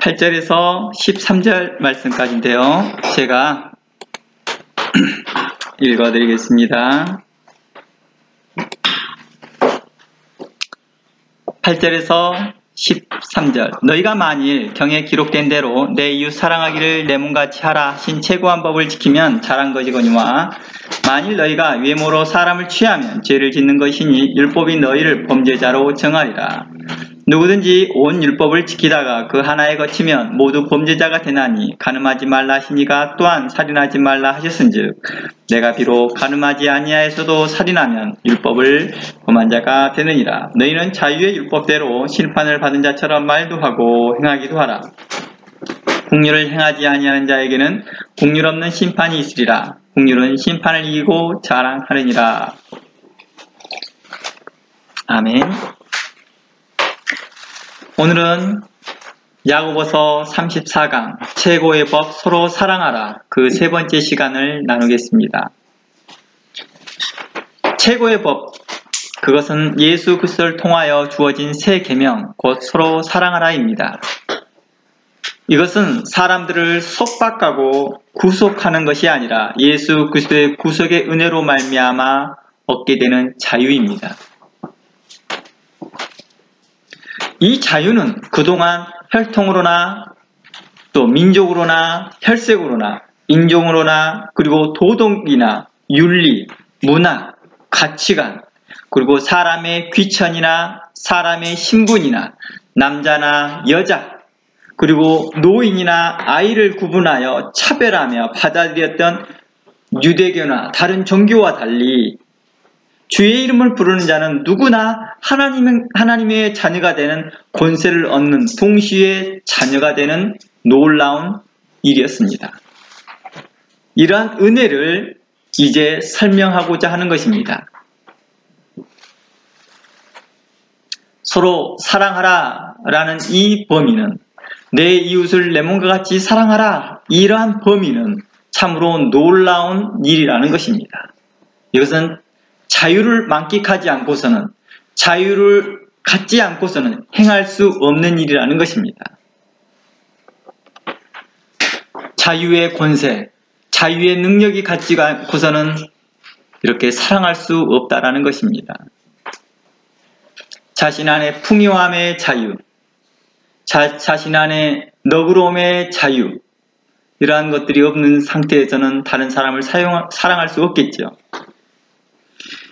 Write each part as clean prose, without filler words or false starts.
8절에서 13절 말씀까지인데요. 제가 읽어드리겠습니다. 8절에서 13절. 너희가 만일 경에 기록된 대로 내 이웃 사랑하기를 내 몸같이 하라 하신 최고한 법을 지키면 잘한 것이거니와 만일 너희가 외모로 사람을 취하면 죄를 짓는 것이니 율법이 너희를 범죄자로 정하리라. 누구든지 온 율법을 지키다가 그 하나에 거치면 모두 범죄자가 되나니 간음하지 말라 하시니가 또한 살인하지 말라 하셨은즉 내가 비록 간음하지 아니하여서도 살인하면 율법을 범한 자가 되느니라. 너희는 자유의 율법대로 심판을 받은 자처럼 말도 하고 행하기도 하라. 긍휼을 행하지 아니하는 자에게는 긍휼 없는 심판이 있으리라. 긍휼은 심판을 이기고 자랑하느니라. 아멘. 오늘은 야고보서 34강 최고의 법 서로 사랑하라 그 세 번째 시간을 나누겠습니다. 최고의 법, 그것은 예수 그리스도를 통하여 주어진 새 계명, 곧 서로 사랑하라입니다. 이것은 사람들을 속박하고 구속하는 것이 아니라 예수 그리스도의 구속의 은혜로 말미암아 얻게 되는 자유입니다. 이 자유는 그동안 혈통으로나 또 민족으로나 혈색으로나 인종으로나 그리고 도덕이나 윤리, 문화, 가치관 그리고 사람의 귀천이나 사람의 신분이나 남자나 여자 그리고 노인이나 아이를 구분하여 차별하며 받아들였던 유대교나 다른 종교와 달리 주의 이름을 부르는 자는 누구나 하나님의 자녀가 되는 권세를 얻는 동시에 자녀가 되는 놀라운 일이었습니다. 이러한 은혜를 이제 설명하고자 하는 것입니다. 서로 사랑하라 라는 이 범위는 내 이웃을 내 몸과 같이 사랑하라 이러한 범위는 참으로 놀라운 일이라는 것입니다. 이것은 자유를 만끽하지 않고서는 자유를 갖지 않고서는 행할 수 없는 일이라는 것입니다. 자유의 권세, 자유의 능력이 갖지 않고서는 이렇게 사랑할 수 없다라는 것입니다. 자신 안에 풍요함의 자유, 자신 안에 너그러움의 자유, 이러한 것들이 없는 상태에서는 다른 사람을 사랑할 수 없겠죠.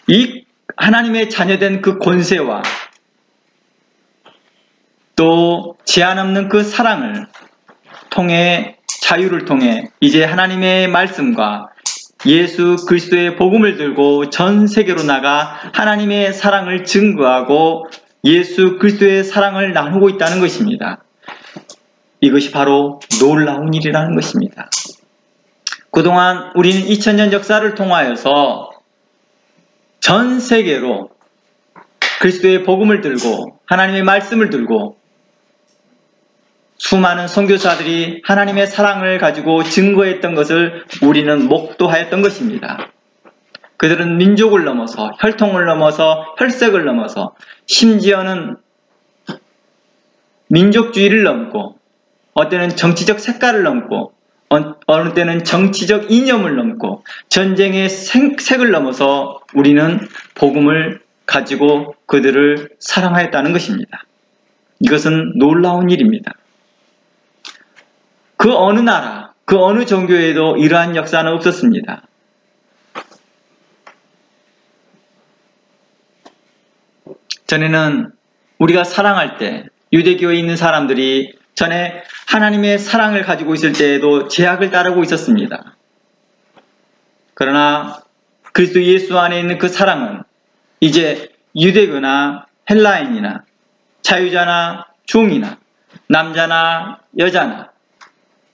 이 하나님의 자녀된 그 권세와 또 제한 없는 그 사랑을 통해 자유를 통해 이제 하나님의 말씀과 예수 그리스도의 복음을 들고 전 세계로 나가 하나님의 사랑을 증거하고 예수 그리스도의 사랑을 나누고 있다는 것입니다. 이것이 바로 놀라운 일이라는 것입니다. 그동안 우리는 2000년 역사를 통하여서 전 세계로 그리스도의 복음을 들고 하나님의 말씀을 들고 수많은 선교사들이 하나님의 사랑을 가지고 증거했던 것을 우리는 목도하였던 것입니다. 그들은 민족을 넘어서 혈통을 넘어서 혈색을 넘어서 심지어는 민족주의를 넘고 어때는 정치적 색깔을 넘고 어느 때는 정치적 이념을 넘고 전쟁의 색을 넘어서 우리는 복음을 가지고 그들을 사랑하였다는 것입니다. 이것은 놀라운 일입니다. 그 어느 나라, 그 어느 종교에도 이러한 역사는 없었습니다. 전에는 우리가 사랑할 때 유대교에 있는 사람들이 전에 하나님의 사랑을 가지고 있을 때에도 제약을 따르고 있었습니다. 그러나 그리스도 예수 안에 있는 그 사랑은 이제 유대교나 헬라인이나 자유자나 종이나 남자나 여자나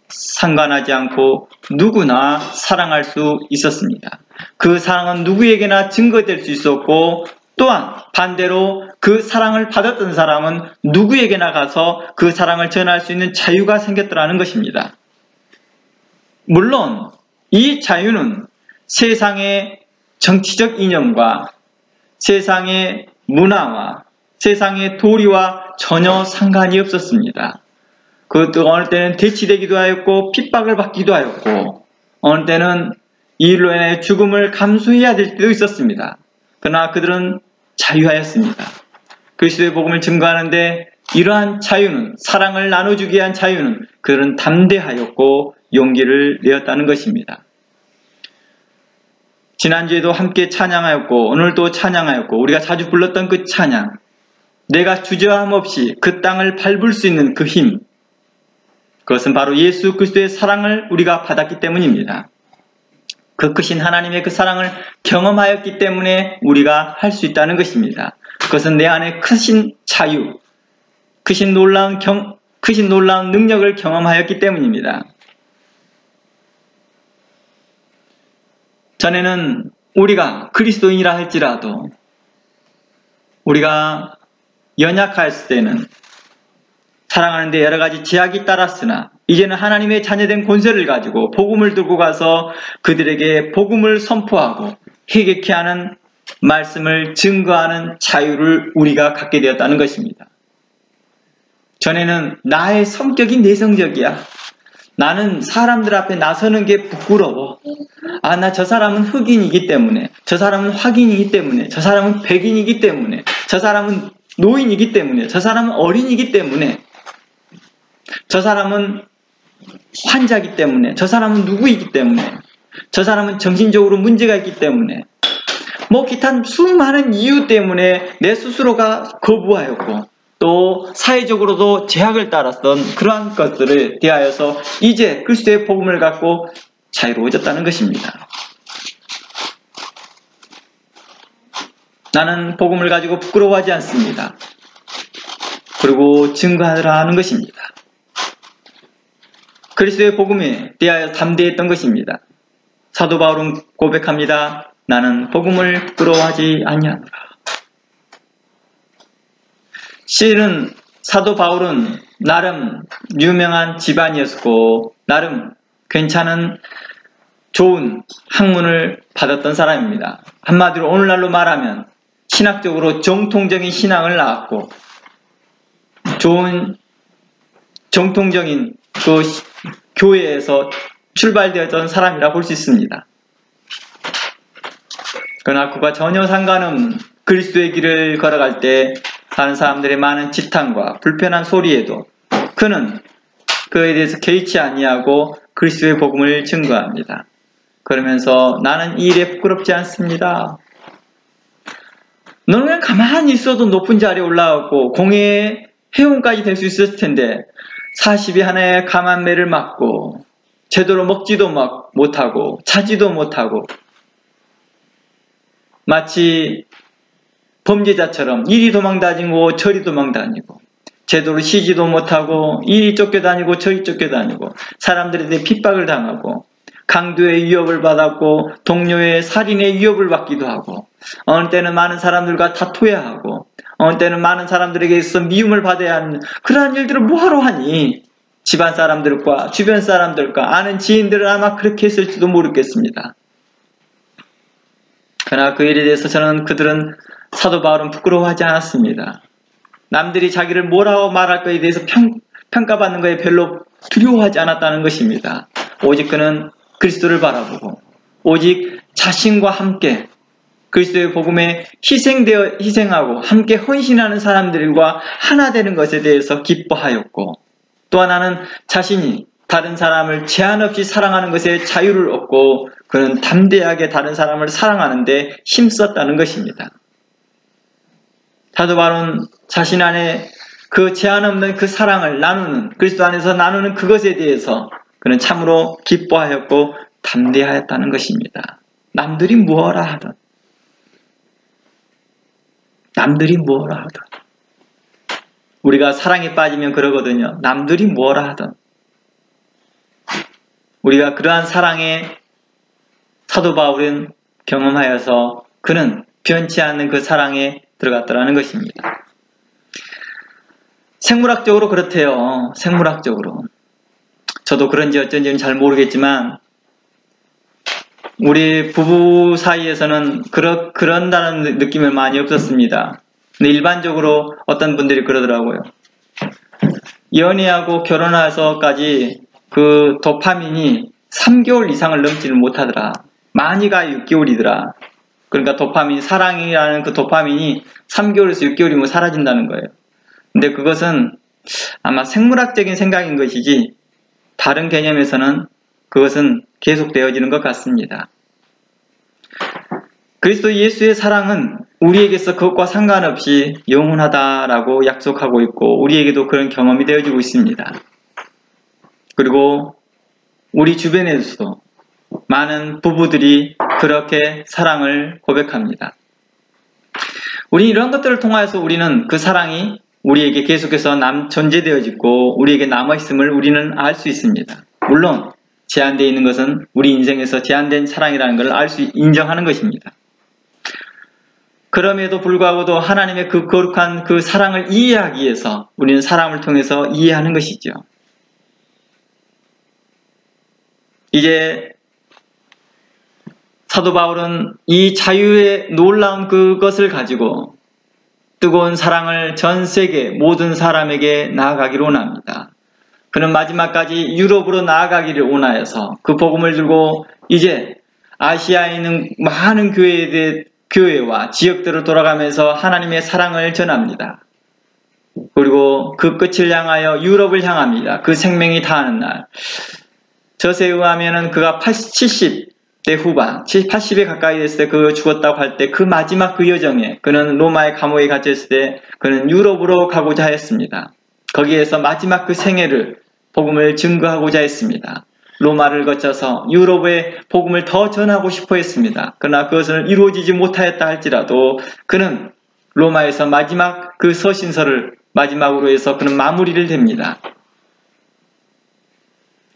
상관하지 않고 누구나 사랑할 수 있었습니다. 그 사랑은 누구에게나 증거될 수 있었고 또한 반대로 그 사랑을 받았던 사람은 누구에게나 가서 그 사랑을 전할 수 있는 자유가 생겼더라는 것입니다. 물론 이 자유는 세상의 정치적 이념과 세상의 문화와 세상의 도리와 전혀 상관이 없었습니다. 그것도 어느 때는 대치되기도 하였고 핍박을 받기도 하였고 어느 때는 이 일로 인해 죽음을 감수해야 될 때도 있었습니다. 그러나 그들은 자유하였습니다. 그리스도의 복음을 증거하는데 이러한 자유는, 사랑을 나눠주기 위한 자유는 그들은 담대하였고 용기를 내었다는 것입니다. 지난주에도 함께 찬양하였고 오늘도 찬양하였고 우리가 자주 불렀던 그 찬양, 내가 주저함 없이 그 땅을 밟을 수 있는 그 힘, 그것은 바로 예수 그리스도의 사랑을 우리가 받았기 때문입니다. 그 크신 하나님의 그 사랑을 경험하였기 때문에 우리가 할 수 있다는 것입니다. 그것은 내 안에 크신 자유, 크신 놀라운 능력을 경험하였기 때문입니다. 전에는 우리가 그리스도인이라 할지라도 우리가 연약했을 때는 사랑하는데 여러 가지 제약이 따랐으나 이제는 하나님의 자녀된 권세를 가지고 복음을 들고 가서 그들에게 복음을 선포하고 회개케 하는 말씀을 증거하는 자유를 우리가 갖게 되었다는 것입니다. 전에는 나의 성격이 내성적이야. 나는 사람들 앞에 나서는 게 부끄러워. 나 저 사람은 흑인이기 때문에, 저 사람은 확인이기 때문에, 저 사람은 백인이기 때문에, 저 사람은 노인이기 때문에, 저 사람은 어린이기 때문에, 저 사람은 환자이기 때문에, 저 사람은 누구이기 때문에, 저 사람은 정신적으로 문제가 있기 때문에, 기타 수많은 이유 때문에 내 스스로가 거부하였고 또 사회적으로도 제약을 따랐던 그러한 것들에 대하여서 이제 그리스도의 복음을 갖고 자유로워졌다는 것입니다. 나는 복음을 가지고 부끄러워하지 않습니다. 그리고 증거하라 하는 것입니다. 그리스도의 복음에 대하여 담대했던 것입니다. 사도 바울은 고백합니다. 나는 복음을 부끄러워하지 아니하노라. 실은 사도 바울은 나름 유명한 집안이었고 나름 괜찮은 좋은 학문을 받았던 사람입니다. 한마디로 오늘날로 말하면 신학적으로 정통적인 신앙을 나왔고 좋은 정통적인 그 교회에서 출발되었던 사람이라 볼 수 있습니다. 그러나 그가 전혀 상관없는 그리스도의 길을 걸어갈 때 다른 사람들의 많은 지탄과 불편한 소리에도 그는 그에 대해서 개의치 아니하고 그리스도의 복음을 증거합니다. 그러면서 나는 이 일에 부끄럽지 않습니다. 너는 그냥 가만히 있어도 높은 자리에 올라가고 공회의 회원까지 될 수 있었을 텐데 40이 하나의 가만매를 맞고 제대로 먹지도 못하고 자지도 못하고 마치 범죄자처럼 이리 도망다니고 저리 도망다니고 제대로 쉬지도 못하고 이리 쫓겨다니고 저리 쫓겨다니고 사람들에 대해 핍박을 당하고 강도의 위협을 받았고 동료의 살인의 위협을 받기도 하고 어느 때는 많은 사람들과 다투어야 하고 어느 때는 많은 사람들에게 있어 미움을 받아야 하는 그러한 일들을 뭐하러 하니? 집안 사람들과 주변 사람들과 아는 지인들은 아마 그렇게 했을지도 모르겠습니다. 그러나 그 일에 대해서 그들은 사도 바울은 부끄러워하지 않았습니다. 남들이 자기를 뭐라고 말할 거에 대해서 평가받는 것에 별로 두려워하지 않았다는 것입니다. 오직 그는 그리스도를 바라보고 오직 자신과 함께 그리스도의 복음에 희생하고 함께 헌신하는 사람들과 하나 되는 것에 대해서 기뻐하였고 또 하나는 자신이 다른 사람을 제한 없이 사랑하는 것에 자유를 얻고 그는 담대하게 다른 사람을 사랑하는데 힘썼다는 것입니다. 사도 바울은 자신 안에 그 제한 없는 그 사랑을 나누는 그리스도 안에서 나누는 그것에 대해서 그는 참으로 기뻐하였고 담대하였다는 것입니다. 남들이 뭐라 하든 우리가 사랑에 빠지면 그러거든요. 남들이 뭐라 하든 우리가 그러한 사랑에 사도 바울은 경험하여서 그는 변치 않는 그 사랑에 들어갔더라는 것입니다. 생물학적으로 그렇대요. 생물학적으로. 저도 그런지 어쩐지는 잘 모르겠지만 우리 부부 사이에서는 그런다는 느낌을 많이 없었습니다. 근데 일반적으로 어떤 분들이 그러더라고요. 연애하고 결혼해서까지 그 도파민이 3개월 이상을 넘지를 못하더라. 많이가 6개월이더라. 그러니까 도파민, 사랑이라는 그 도파민이 3개월에서 6개월이면 사라진다는 거예요. 근데 그것은 아마 생물학적인 생각인 것이지 다른 개념에서는 그것은 계속되어지는 것 같습니다. 그리스도 예수의 사랑은 우리에게서 그것과 상관없이 영원하다라고 약속하고 있고 우리에게도 그런 경험이 되어지고 있습니다. 그리고 우리 주변에서도 많은 부부들이 그렇게 사랑을 고백합니다. 우리 이런 것들을 통해서 우리는 그 사랑이 우리에게 계속해서 존재되어지고 우리에게 남아있음을 우리는 알 수 있습니다. 물론 제한되어 있는 것은 우리 인생에서 제한된 사랑이라는 걸 인정하는 것입니다. 그럼에도 불구하고도 하나님의 그 거룩한 그 사랑을 이해하기 위해서 우리는 사랑을 통해서 이해하는 것이죠. 이제 사도 바울은 이 자유의 놀라운 그것을 가지고 뜨거운 사랑을 전 세계 모든 사람에게 나아가기를 원합니다. 그는 마지막까지 유럽으로 나아가기를 원하여서 그 복음을 들고 이제 아시아에 있는 많은 교회와 지역들을 돌아가면서 하나님의 사랑을 전합니다. 그리고 그 끝을 향하여 유럽을 향합니다. 그 생명이 다하는 날. 저세에 의하면 그가 70대 후반, 80에 가까이 됐을 때 그 죽었다고 할 때 그 마지막 그 여정에 그는 로마의 감옥에 갇혔을 때 그는 유럽으로 가고자 했습니다. 거기에서 마지막 그 생애를 복음을 증거하고자 했습니다. 로마를 거쳐서 유럽의 복음을 더 전하고 싶어 했습니다. 그러나 그것을 이루어지지 못하였다 할지라도 그는 로마에서 마지막 그 서신서를 마지막으로 해서 그는 마무리를 됩니다.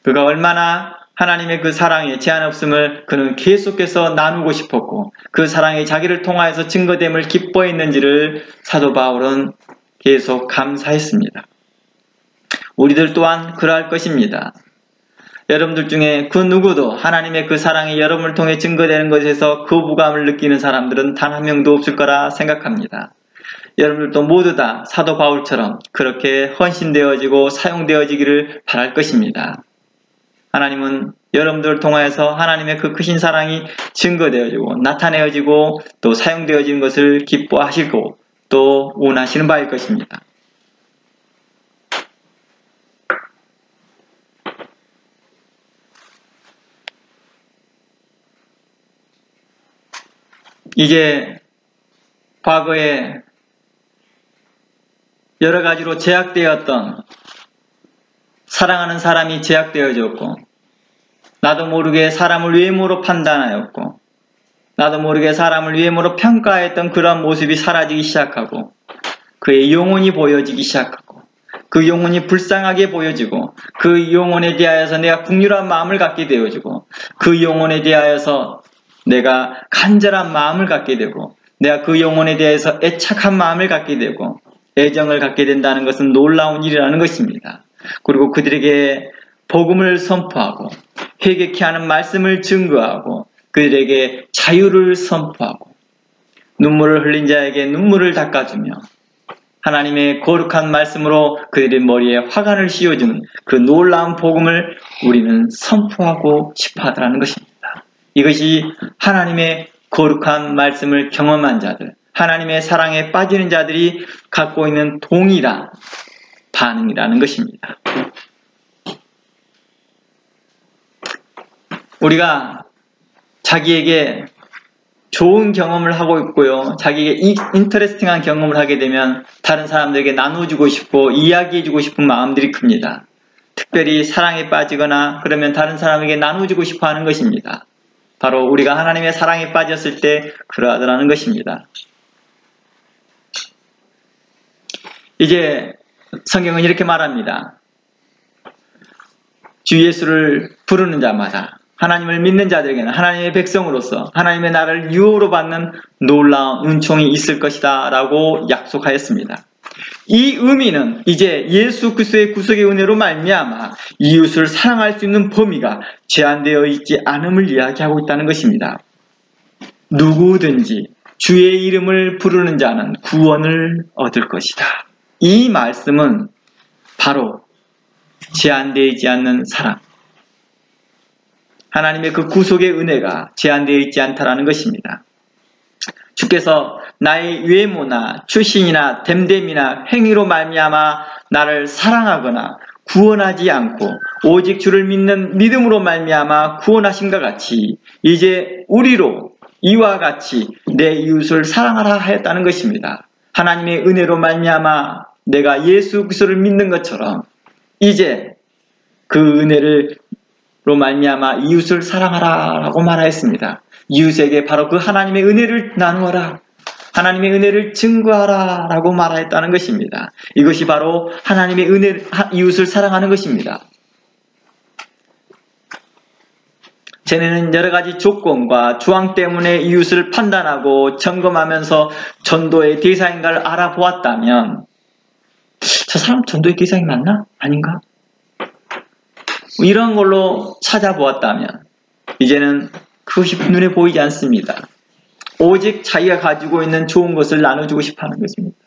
그가 얼마나 하나님의 그 사랑에 제한 없음을 그는 계속해서 나누고 싶었고 그 사랑이 자기를 통하여서 증거됨을 기뻐했는지를 사도 바울은 계속 감사했습니다. 우리들 또한 그러할 것입니다. 여러분들 중에 그 누구도 하나님의 그 사랑이 여러분을 통해 증거되는 것에서 거부감을 느끼는 사람들은 단 한 명도 없을 거라 생각합니다. 여러분들도 모두 다 사도 바울처럼 그렇게 헌신되어지고 사용되어지기를 바랄 것입니다. 하나님은 여러분들을 통하여서 하나님의 그 크신 사랑이 증거되어지고 나타내어지고 또 사용되어지는 것을 기뻐하시고 또 원하시는 바일 것입니다. 이제 과거에 여러 가지로 제약되었던 사랑하는 사람이 제약되어졌고 나도 모르게 사람을 외모로 판단하였고 나도 모르게 사람을 외모로 평가했던 그런 모습이 사라지기 시작하고 그의 영혼이 보여지기 시작하고 그 영혼이 불쌍하게 보여지고 그 영혼에 대하여서 내가 긍휼한 마음을 갖게 되어지고 그 영혼에 대하여서 내가 간절한 마음을 갖게 되고 내가 그 영혼에 대해서 애착한 마음을 갖게 되고 애정을 갖게 된다는 것은 놀라운 일이라는 것입니다. 그리고 그들에게 복음을 선포하고 회개케 하는 말씀을 증거하고 그들에게 자유를 선포하고 눈물을 흘린 자에게 눈물을 닦아주며 하나님의 거룩한 말씀으로 그들의 머리에 화관을 씌워주는 그 놀라운 복음을 우리는 선포하고 싶어하더라는 것입니다. 이것이 하나님의 거룩한 말씀을 경험한 자들, 하나님의 사랑에 빠지는 자들이 갖고 있는 동일한 반응이라는 것입니다. 우리가 자기에게 좋은 경험을 하고 있고요. 자기에게 인터레스팅한 경험을 하게 되면 다른 사람들에게 나눠주고 싶고 이야기해주고 싶은 마음들이 큽니다. 특별히 사랑에 빠지거나 그러면 다른 사람에게 나눠주고 싶어 하는 것입니다. 바로 우리가 하나님의 사랑에 빠졌을 때 그러하더라는 것입니다. 이제 성경은 이렇게 말합니다. 주 예수를 부르는 자마다 하나님을 믿는 자들에게는 하나님의 백성으로서 하나님의 나라를 유업으로 받는 놀라운 은총이 있을 것이다 라고 약속하였습니다. 이 의미는 이제 예수 그리스도의 구속의 은혜로 말미암아 이웃을 사랑할 수 있는 범위가 제한되어 있지 않음을 이야기하고 있다는 것입니다. 누구든지 주의 이름을 부르는 자는 구원을 얻을 것이다. 이 말씀은 바로 제한되지 않는 사랑. 하나님의 그 구속의 은혜가 제한되어 있지 않다라는 것입니다. 주께서 나의 외모나 출신이나 됨됨이나 행위로 말미암아 나를 사랑하거나 구원하지 않고 오직 주를 믿는 믿음으로 말미암아 구원하심과 같이 이제 우리로 이와 같이 내 이웃을 사랑하라 하였다는 것입니다. 하나님의 은혜로 말미암아 내가 예수 그리스도를 믿는 것처럼 이제 그 은혜로 말미암아 이웃을 사랑하라라고 말하였습니다. 이웃에게 바로 그 하나님의 은혜를 나누어라, 하나님의 은혜를 증거하라 라고 말하였다는 것입니다. 이것이 바로 하나님의 이웃을 사랑하는 것입니다. 전에는 여러 가지 조건과 조항 때문에 이웃을 판단하고 점검하면서 전도의 대상인가를 알아보았다면 저 사람 전도의 대상이 맞나? 아닌가? 이런 걸로 찾아보았다면 이제는 그것이 눈에 보이지 않습니다. 오직 자기가 가지고 있는 좋은 것을 나눠주고 싶어하는 것입니다.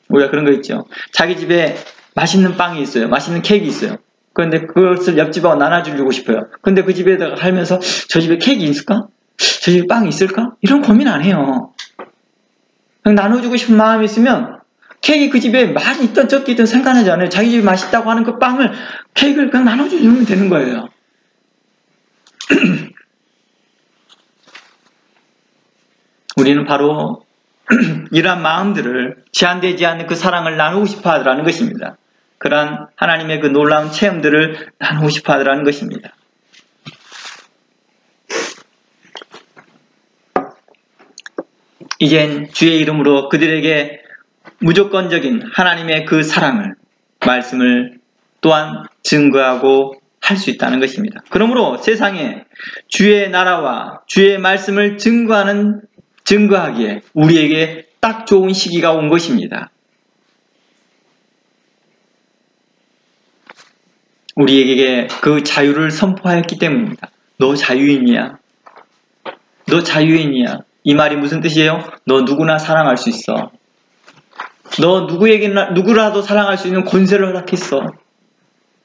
우리가 그런 거 있죠. 자기 집에 맛있는 빵이 있어요. 맛있는 케이크 있어요. 그런데 그것을 옆집하고 나눠주려고 싶어요. 그런데 그 집에다가 살면서 저 집에 케이크 있을까? 저 집에 빵이 있을까? 이런 고민 안 해요. 그냥 나눠주고 싶은 마음이 있으면 케이크 그 집에 많이 있든 적게 있든 상관하지 않아요. 자기 집에 맛있다고 하는 그 빵을, 케이크를 그냥 나눠주면 되는 거예요. 우리는 바로 이러한 마음들을 제한되지 않는 그 사랑을 나누고 싶어 하더라는 것입니다. 그러한 하나님의 그 놀라운 체험들을 나누고 싶어 하더라는 것입니다. 이젠 주의 이름으로 그들에게 무조건적인 하나님의 그 사랑을, 말씀을 또한 증거하고 할 수 있다는 것입니다. 그러므로 세상에 주의 나라와 주의 말씀을 증거하기에 우리에게 딱 좋은 시기가 온 것입니다. 우리에게 그 자유를 선포하였기 때문입니다. 너 자유인이야. 너 자유인이야. 이 말이 무슨 뜻이에요? 너 누구나 사랑할 수 있어. 너 누구라도 사랑할 수 있는 권세를 허락했어.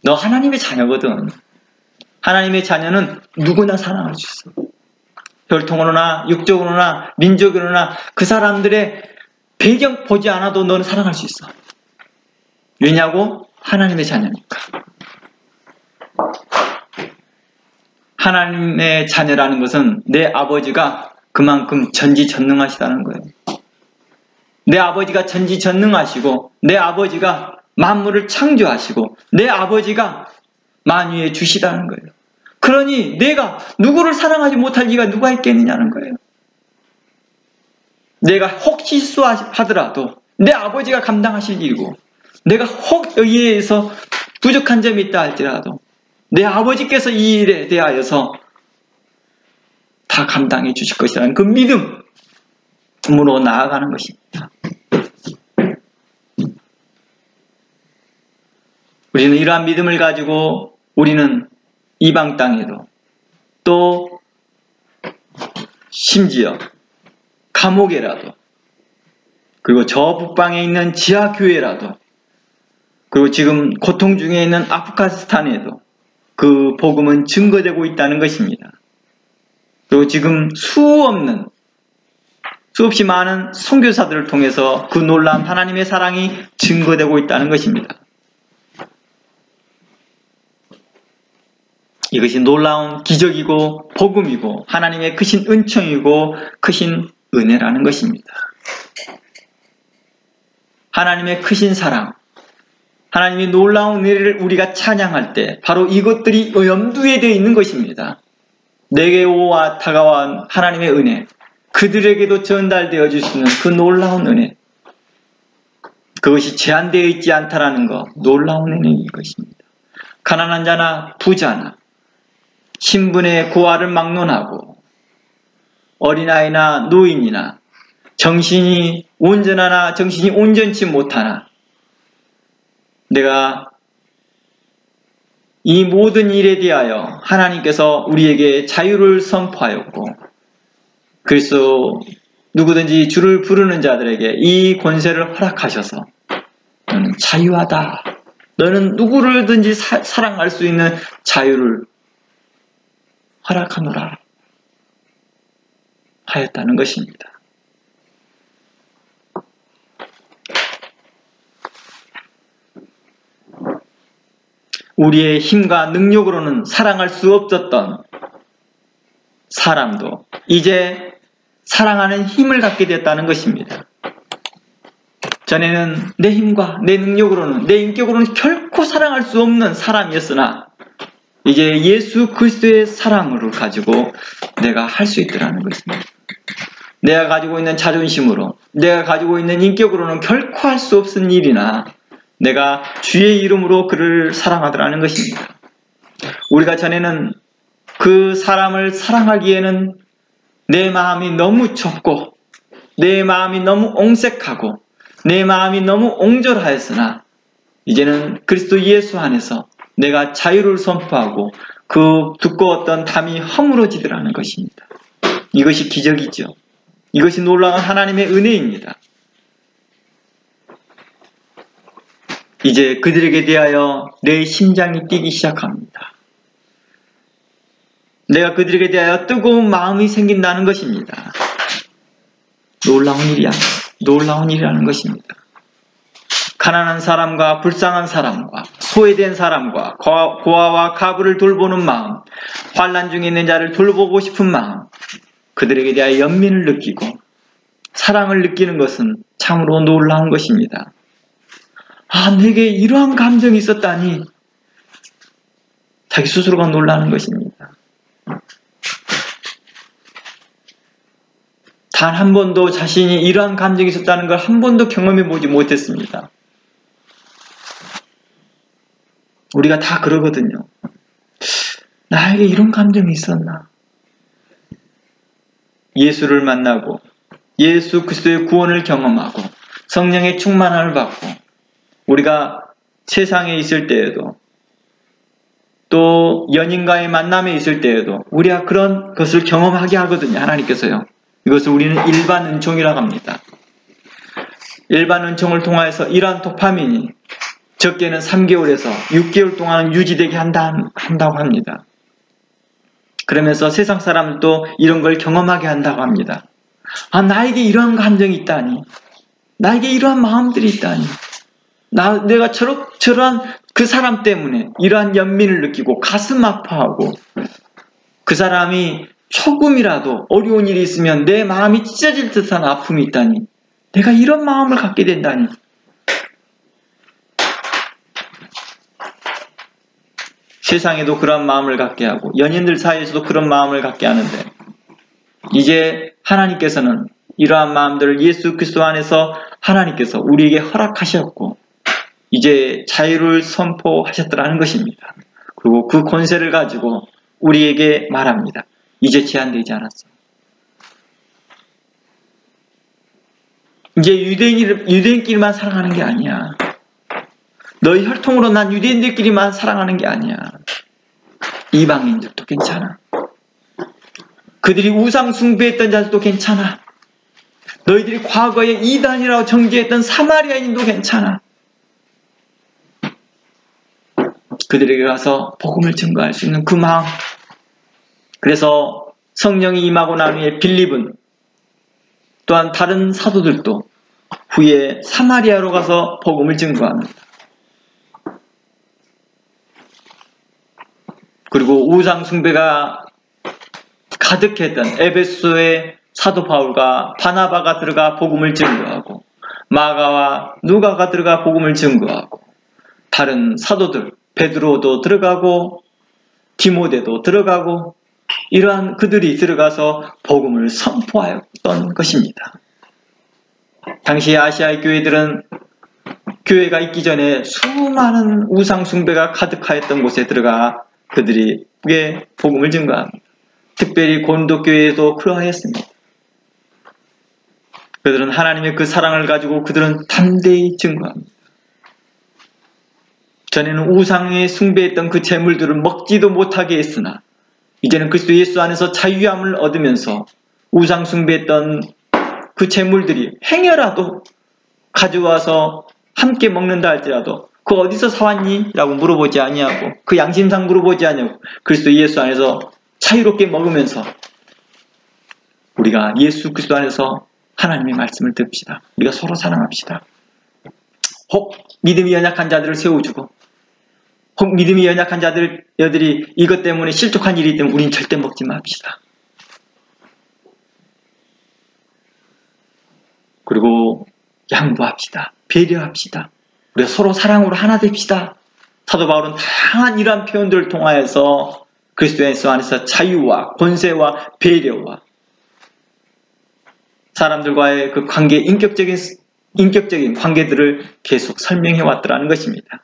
너 하나님의 자녀거든. 하나님의 자녀는 누구나 사랑할 수 있어. 혈통으로나 육적으로나 민족으로나 그 사람들의 배경 보지 않아도 너는 사랑할 수 있어. 왜냐고? 하나님의 자녀니까. 하나님의 자녀라는 것은 내 아버지가 그만큼 전지전능하시다는 거예요. 내 아버지가 전지전능하시고 내 아버지가 만물을 창조하시고 내 아버지가 만유의 주시다는 거예요. 그러니 내가 누구를 사랑하지 못할 리가 누가 있겠느냐는 거예요. 내가 혹시 실수하더라도 내 아버지가 감당하실 일이고 내가 혹 여기에 의해서 부족한 점이 있다 할지라도 내 아버지께서 이 일에 대하여서 다 감당해 주실 것이라는 그 믿음으로 나아가는 것입니다. 우리는 이러한 믿음을 가지고 우리는 이방 땅에도 또 심지어 감옥에라도 그리고 저 북방에 있는 지하교회라도 그리고 지금 고통 중에 있는 아프가니스탄에도 그 복음은 증거되고 있다는 것입니다. 그리고 지금 수없이 많은 선교사들을 통해서 그 놀라운 하나님의 사랑이 증거되고 있다는 것입니다. 이것이 놀라운 기적이고 복음이고 하나님의 크신 은총이고 크신 은혜라는 것입니다. 하나님의 크신 사랑, 하나님의 놀라운 은혜를 우리가 찬양할 때 바로 이것들이 염두에 되어 있는 것입니다. 내게 오와 다가온 하나님의 은혜, 그들에게도 전달되어 줄 수 있는 그 놀라운 은혜, 그것이 제한되어 있지 않다라는 것, 놀라운 은혜인 것입니다. 가난한 자나 부자나 신분의 고하를 막론하고 어린아이나 노인이나 정신이 온전하나 정신이 온전치 못하나 내가 이 모든 일에 대하여 하나님께서 우리에게 자유를 선포하였고 그래서 누구든지 주를 부르는 자들에게 이 권세를 허락하셔서 자유하다. 너는 누구를든지 사랑할 수 있는 자유를 허락하노라 하였다는 것입니다. 우리의 힘과 능력으로는 사랑할 수 없었던 사람도 이제 사랑하는 힘을 갖게 됐다는 것입니다. 전에는 내 힘과 내 능력으로는, 내 인격으로는 결코 사랑할 수 없는 사람이었으나 이제 예수 그리스도의 사랑을 가지고 내가 할 수 있더라는 것입니다. 내가 가지고 있는 자존심으로, 내가 가지고 있는 인격으로는 결코 할 수 없는 일이나 내가 주의 이름으로 그를 사랑하더라는 것입니다. 우리가 전에는 그 사람을 사랑하기에는 내 마음이 너무 좁고 내 마음이 너무 옹색하고 내 마음이 너무 옹졸하였으나 이제는 그리스도 예수 안에서 내가 자유를 선포하고 그 두꺼웠던 담이 허물어지더라는 것입니다. 이것이 기적이죠. 이것이 놀라운 하나님의 은혜입니다. 이제 그들에게 대하여 내 심장이 뛰기 시작합니다. 내가 그들에게 대하여 뜨거운 마음이 생긴다는 것입니다. 놀라운 일이라는 것입니다. 가난한 사람과 불쌍한 사람과 소외된 사람과 고아와 가부를 돌보는 마음, 환난 중에 있는 자를 돌보고 싶은 마음, 그들에게 대하여 연민을 느끼고 사랑을 느끼는 것은 참으로 놀라운 것입니다. 아, 내게 이러한 감정이 있었다니 자기 스스로가 놀라는 것입니다. 단 한 번도 자신이 이러한 감정이 있었다는 걸 한 번도 경험해 보지 못했습니다. 우리가 다 그러거든요. 나에게 이런 감정이 있었나? 예수를 만나고 예수 그리스도의 구원을 경험하고 성령의 충만함을 받고 우리가 세상에 있을 때에도 또 연인과의 만남에 있을 때에도 우리가 그런 것을 경험하게 하거든요. 하나님께서요. 이것을 우리는 일반 은총이라고 합니다. 일반 은총을 통하여서 이러한 도파민이 적게는 3개월에서 6개월 동안 유지되게 한다고 합니다. 그러면서 세상 사람도 이런 걸 경험하게 한다고 합니다. 아, 나에게 이러한 감정이 있다니, 나에게 이러한 마음들이 있다니, 내가 저러한 그 사람 때문에 이러한 연민을 느끼고 가슴 아파하고 그 사람이 조금이라도 어려운 일이 있으면 내 마음이 찢어질 듯한 아픔이 있다니, 내가 이런 마음을 갖게 된다니. 세상에도 그런 마음을 갖게 하고 연인들 사이에서도 그런 마음을 갖게 하는데 이제 하나님께서는 이러한 마음들을 예수 그리스도 안에서 하나님께서 우리에게 허락하셨고 이제 자유를 선포하셨더라는 것입니다. 그리고 그 권세를 가지고 우리에게 말합니다. 이제 제한되지 않았어. 이제 유대인끼리만 사랑하는 게 아니야. 너희 혈통으로 난 유대인들끼리만 사랑하는 게 아니야. 이방인들도 괜찮아. 그들이 우상 숭배했던 자들도 괜찮아. 너희들이 과거에 이단이라고 정죄했던 사마리아인도 괜찮아. 그들에게 가서 복음을 증거할 수 있는 그 마음. 그래서 성령이 임하고 난 후에 빌립은 또한 다른 사도들도 후에 사마리아로 가서 복음을 증거합니다. 그리고 우상 숭배가 가득했던 에베소의 사도 바울과 바나바가 들어가 복음을 증거하고 마가와 누가가 들어가 복음을 증거하고 다른 사도들 베드로도 들어가고 디모데도 들어가고 이러한 그들이 들어가서 복음을 선포하였던 것입니다. 당시 아시아의 교회들은 교회가 있기 전에 수많은 우상 숭배가 가득하였던 곳에 들어가 그들이 복음을 증거합니다. 특별히 고린도 교회에도 그러하였습니다. 그들은 하나님의 그 사랑을 가지고 그들은 담대히 증거합니다. 전에는 우상에 숭배했던 그 재물들을 먹지도 못하게 했으나 이제는 그리스도 예수 안에서 자유함을 얻으면서 우상 숭배했던 그 재물들이 행여라도 가져와서 함께 먹는다 할지라도 그 어디서 사왔니? 라고 물어보지 아니하고 그 양심상 물어보지 아니하고 그리스도 예수 안에서 자유롭게 먹으면서 우리가 예수 그리스도 안에서 하나님의 말씀을 듣읍시다. 우리가 서로 사랑합시다. 혹 믿음이 연약한 자들을 세워주고 혹 믿음이 연약한 자들이 이것 때문에 실족한 일이 때문에 우린 절대 먹지 맙시다. 그리고 양보합시다. 배려합시다. 우리가 서로 사랑으로 하나 됩시다. 사도 바울은 다양한 이러한 표현들을 통하여서 그리스도 예수 안에서 자유와 권세와 배려와 사람들과의 그 관계, 인격적인 관계들을 계속 설명해 왔더라는 것입니다.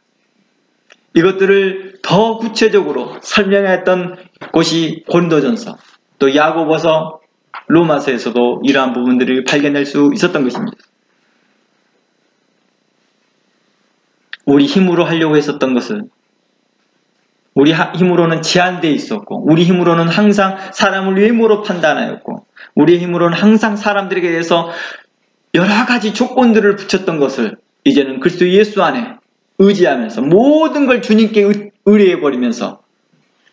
이것들을 더 구체적으로 설명했던 곳이 고린도전서, 또 야고보서, 로마서에서도 이러한 부분들을 발견할 수 있었던 것입니다. 우리 힘으로 하려고 했었던 것은 우리 힘으로는 제한되어 있었고 우리 힘으로는 항상 사람을 외모로 판단하였고 우리 힘으로는 항상 사람들에게 대해서 여러 가지 조건들을 붙였던 것을 이제는 그리스도 예수 안에 의지하면서 모든 걸 주님께 의뢰해버리면서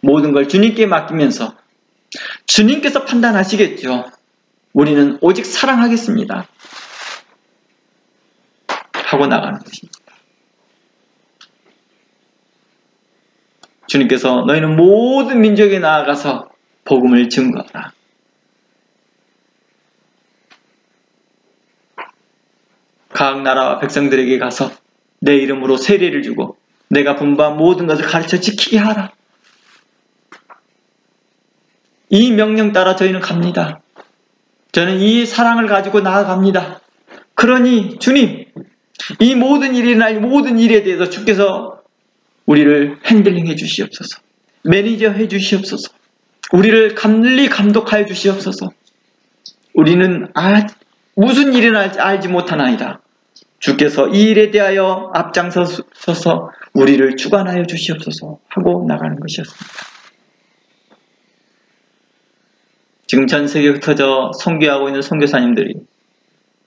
모든 걸 주님께 맡기면서 주님께서 판단하시겠죠. 우리는 오직 사랑하겠습니다. 하고 나가는 것입니다. 주님께서 너희는 모든 민족에 나아가서 복음을 증거하라. 각 나라와 백성들에게 가서 내 이름으로 세례를 주고 내가 분부한 모든 것을 가르쳐 지키게 하라. 이 명령 따라 저희는 갑니다. 저는 이 사랑을 가지고 나아갑니다. 그러니 주님, 이 모든 일이 날 모든 일에 대해서 주께서 우리를 핸들링 해 주시옵소서. 매니저 해 주시옵소서. 우리를 감리 감독하여 주시옵소서. 우리는 무슨 일이 날지 알지 못하나이다. 주께서 이 일에 대하여 앞장서서 우리를 주관하여 주시옵소서 하고 나가는 것이었습니다. 지금 전 세계에 흩어져 선교하고 있는 선교사님들이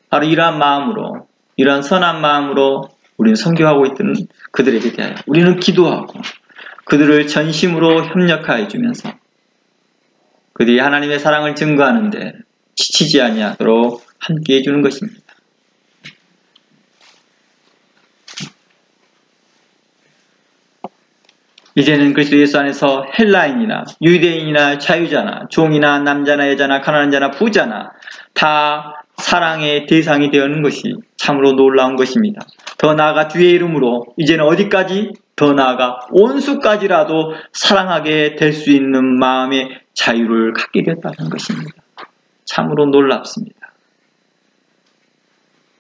바로 이러한 마음으로, 이러한 선한 마음으로 우리는 선교하고 있던 그들에게 대하여 우리는 기도하고 그들을 전심으로 협력하여 주면서 그들이 하나님의 사랑을 증거하는데 지치지 아니하도록 함께 해주는 것입니다. 이제는 그리스도 예수 안에서 헬라인이나 유대인이나 자유자나 종이나 남자나 여자나 가난한 자나 부자나 다 사랑의 대상이 되었는 것이 참으로 놀라운 것입니다. 더 나아가 주의 이름으로 이제는 어디까지? 더 나아가 온수까지라도 사랑하게 될 수 있는 마음의 자유를 갖게 됐다는 것입니다. 참으로 놀랍습니다.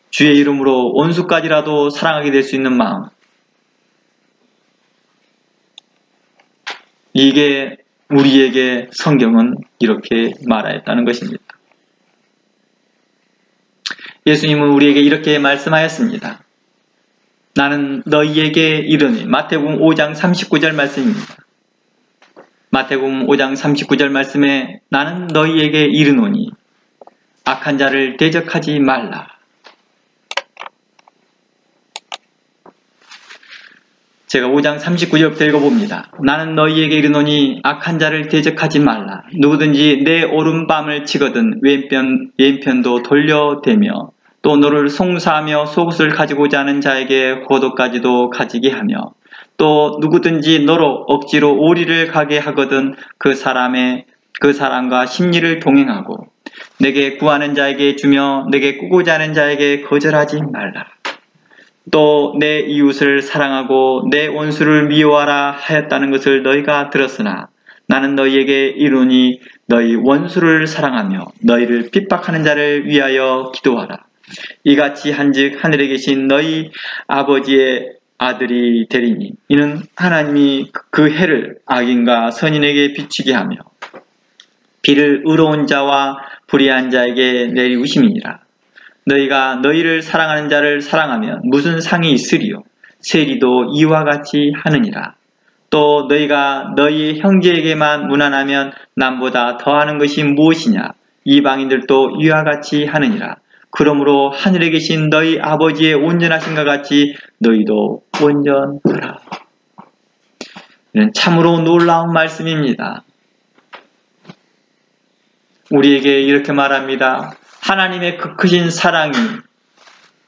주의 이름으로 온수까지라도 사랑하게 될 수 있는 마음. 이게 우리에게 성경은 이렇게 말하였다는 것입니다. 예수님은 우리에게 이렇게 말씀하였습니다. 나는 너희에게 이르니 마태복음 5장 39절 말씀입니다. 마태복음 5장 39절 말씀에 나는 너희에게 이르노니 악한 자를 대적하지 말라. 제가 5장 39절부터 읽어봅니다. 나는 너희에게 이르노니 악한 자를 대적하지 말라. 누구든지 내 오른밤을 치거든 왼편도 돌려대며 또 너를 송사하며 속옷을 가지고자 하는 자에게 고도까지도 가지게 하며 또 누구든지 너로 억지로 오리를 가게 하거든 그 사람과 심리를 동행하고 내게 구하는 자에게 주며 내게 꾸고자 하는 자에게 거절하지 말라. 또 내 이웃을 사랑하고 내 원수를 미워하라 하였다는 것을 너희가 들었으나 나는 너희에게 이르노니 너희 원수를 사랑하며 너희를 핍박하는 자를 위하여 기도하라. 이같이 한즉 하늘에 계신 너희 아버지의 아들이 되리니 이는 하나님이 그 해를 악인과 선인에게 비추게 하며 비를 의로운 자와 불의한 자에게 내리우심이니라. 너희가 너희를 사랑하는 자를 사랑하면 무슨 상이 있으리요? 세리도 이와 같이 하느니라. 또 너희가 너희 형제에게만 무난하면 남보다 더하는 것이 무엇이냐? 이방인들도 이와 같이 하느니라. 그러므로 하늘에 계신 너희 아버지의 온전하신과 같이 너희도 온전하라. 이는 참으로 놀라운 말씀입니다. 우리에게 이렇게 말합니다. 하나님의 그 크신 사랑이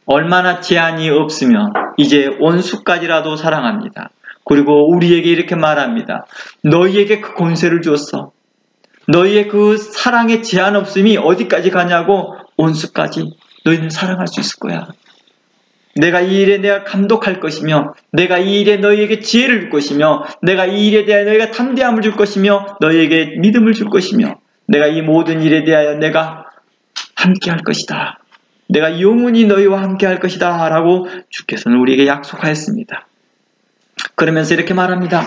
얼마나 제한이 없으면 이제 원수까지라도 사랑합니다. 그리고 우리에게 이렇게 말합니다. 너희에게 그 권세를 주었어. 너희의 그 사랑의 제한 없음이 어디까지 가냐고, 원수까지 너희는 사랑할 수 있을 거야. 내가 이 일에 내가 감독할 것이며, 내가 이 일에 너희에게 지혜를 줄 것이며, 내가 이 일에 대하여 너희가 담대함을 줄 것이며, 너희에게 믿음을 줄 것이며, 내가 이 모든 일에 대하여 내가 함께 할 것이다. 내가 영원히 너희와 함께 할 것이다. 라고 주께서는 우리에게 약속하였습니다. 그러면서 이렇게 말합니다.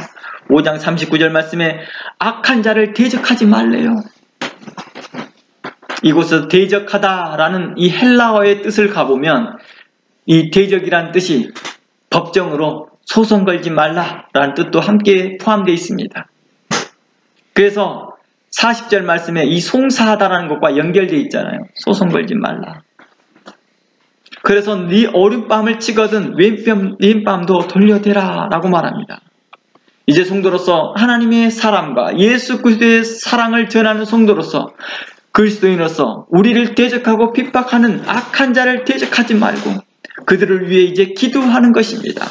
5장 39절 말씀에 악한 자를 대적하지 말래요. 이곳에서 대적하다라는 이 헬라어의 뜻을 가보면 이 대적이란 뜻이 법정으로 소송 걸지 말라라는 뜻도 함께 포함되어 있습니다. 그래서 40절 말씀에 이 송사하다라는 것과 연결되어 있잖아요. 소송 걸지 말라. 그래서 네 오른밤을 치거든 왼밤도 돌려대라 라고 말합니다. 이제 성도로서 하나님의 사랑과 예수 그리스도의 사랑을 전하는 성도로서, 그리스도인으로서 우리를 대적하고 핍박하는 악한 자를 대적하지 말고 그들을 위해 이제 기도하는 것입니다.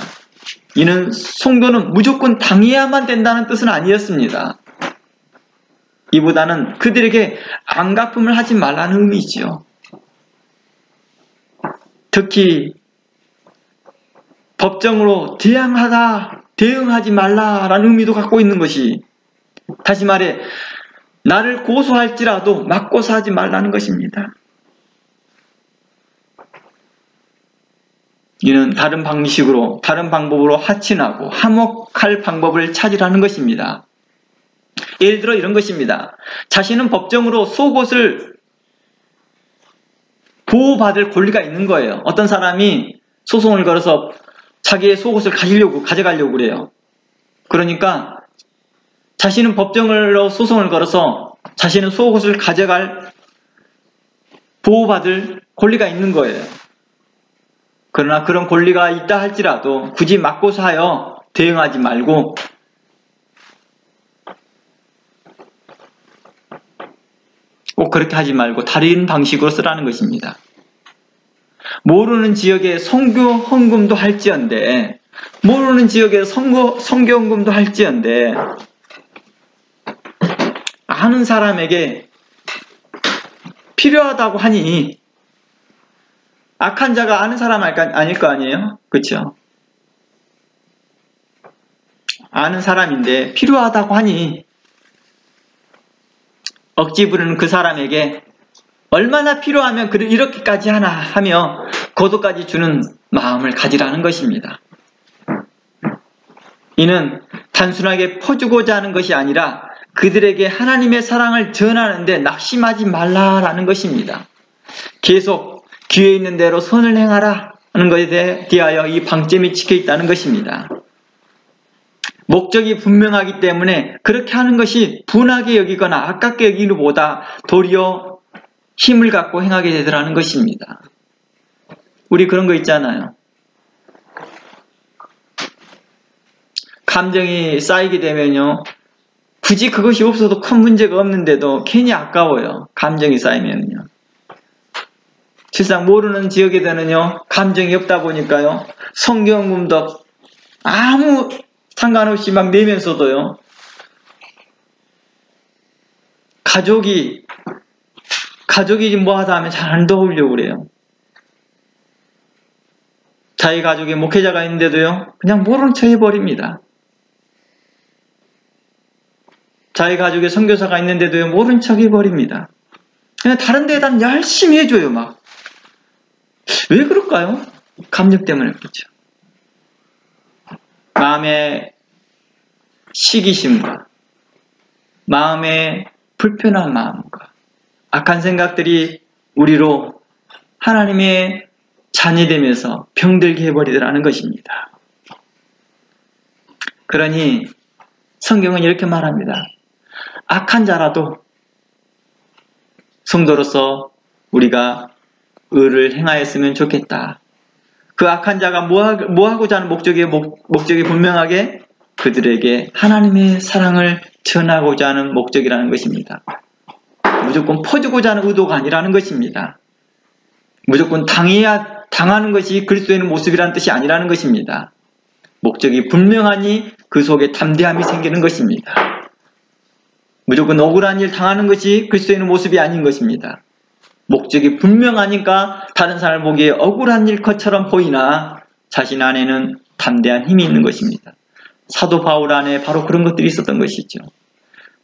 이는 성도는 무조건 당해야만 된다는 뜻은 아니었습니다. 이보다는 그들에게 안갚음을 하지 말라는 의미지요. 특히 법정으로 대응하지 말라라는 의미도 갖고 있는 것이, 다시 말해 나를 고소할지라도 맞고사하지 말라는 것입니다. 이는 다른 방식으로, 다른 방법으로 하친하고 화목할 방법을 찾으라는 것입니다. 예를 들어 이런 것입니다. 자신은 법정으로 속옷을 보호받을 권리가 있는 거예요. 어떤 사람이 소송을 걸어서 자기의 속옷을 가져가려고 그래요. 그러니까 자신은 법정으로 소송을 걸어서 자신은 속옷을 보호받을 권리가 있는 거예요. 그러나 그런 권리가 있다 할지라도 굳이 맞고사하여 대응하지 말고 꼭 그렇게 하지 말고 다른 방식으로 쓰라는 것입니다. 모르는 지역에 선교 헌금도 할지언데, 모르는 지역에 선교 헌금도 할지언데, 아는 사람에게 필요하다고 하니, 악한 자가 아는 사람 아닐 거 아니에요? 그렇죠? 아는 사람인데 필요하다고 하니 억지 부르는 그 사람에게 얼마나 필요하면 이렇게까지 하나 하며 거두까지 주는 마음을 가지라는 것입니다. 이는 단순하게 퍼주고자 하는 것이 아니라 그들에게 하나님의 사랑을 전하는데 낙심하지 말라라는 것입니다. 계속 기회 있는 대로 선을 행하라 하는 것에 대하여 이 방점이 찍혀 있다는 것입니다. 목적이 분명하기 때문에 그렇게 하는 것이 분하게 여기거나 아깝게 여기기보다 도리어 힘을 갖고 행하게 되더라는 것입니다. 우리 그런 거 있잖아요. 감정이 쌓이게 되면요, 굳이 그것이 없어도 큰 문제가 없는데도 괜히 아까워요. 감정이 쌓이면요. 실상 모르는 지역에서는요, 감정이 없다 보니까요, 성경금도 아무 상관없이 막 내면서도요, 가족이 뭐 하다 하면 잘 안 도우려고 그래요. 자기 가족에 목회자가 있는데도요, 그냥 모른 척 해버립니다. 자기 가족에 선교사가 있는데도요, 모른 척 해버립니다. 그냥 다른 데에다 열심히 해줘요, 막. 왜 그럴까요? 감정 때문에 그렇죠. 마음의 시기심과 마음의 불편한 마음과 악한 생각들이 우리로 하나님의 잔이 되면서 병들게 해버리더라는 것입니다. 그러니 성경은 이렇게 말합니다. 악한 자라도 성도로서 우리가 의를 행하였으면 좋겠다. 그 악한 자가 뭐하고자 하는 목적이 분명하게 그들에게 하나님의 사랑을 전하고자 하는 목적이라는 것입니다. 무조건 퍼주고자 하는 의도가 아니라는 것입니다. 무조건 당하는 것이 그리스도의 모습이라는 뜻이 아니라는 것입니다. 목적이 분명하니 그 속에 담대함이 생기는 것입니다. 무조건 억울한 일 당하는 것이 그리스도의 모습이 아닌 것입니다. 목적이 분명하니까 다른 사람을 보기에 억울한 일 것처럼 보이나 자신 안에는 담대한 힘이 있는 것입니다. 사도 바울 안에 바로 그런 것들이 있었던 것이죠.